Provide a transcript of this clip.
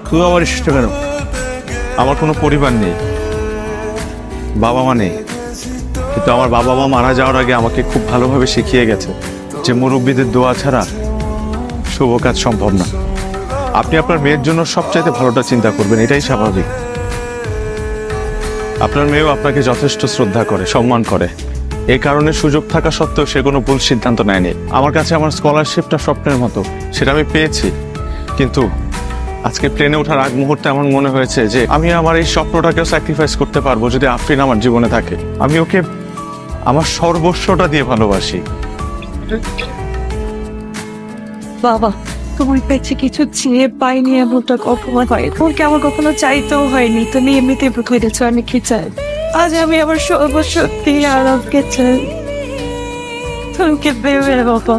তুই আমার ইষ্ট কেন? আমার কোনো পরিবার নেই, বাবা মা নেই, কিন্তু আমার বাবা মা মারা যাওয়ার আগে আমাকে খুব ভালোভাবে শিখিয়ে গেছে যে মুরব্বীদের দোয়া ছাড়া শুভ কাজ সম্ভব না। আপনি আপনার মেয়ের জন্য সবচাইতে ভালোটা চিন্তা করবেন, এটাই স্বাভাবিক। আপনার মেয়েও আপনাকে যথেষ্ট শ্রদ্ধা করে, সম্মান করে। এই কারণে সুযোগ থাকা সত্ত্বেও সে কোনো ভুল সিদ্ধান্ত নেয়নি। আমার কাছে আমার স্কলারশিপটা স্বপ্নের মতো, সেটা আমি পেয়েছি। কিন্তু আজকে প্লেনে ওঠার আগ মুহূর্তে আমার মনে হয়েছে যে আমি আমার এই স্বপ্নটাকেও স্যাক্রিফাইস করতে পারবো যদি আফরিন আমার জীবনে থাকে। আমি ওকে আমার সর্বস্বটা দিয়ে ভালোবাসি। বাবা, তোমার কাছে কিছু চেয়ে পাইনি এমনটা কখনো হয়। তোমাকে আমার কখনো চাইতেও হয়নি, তুমি এমনিতেই বুঝেছো আমি কি চাই। আজ আমি আমার সর্বস্ব দিয়ে আরবকে চাই। তোমাকে দেবে বাবা।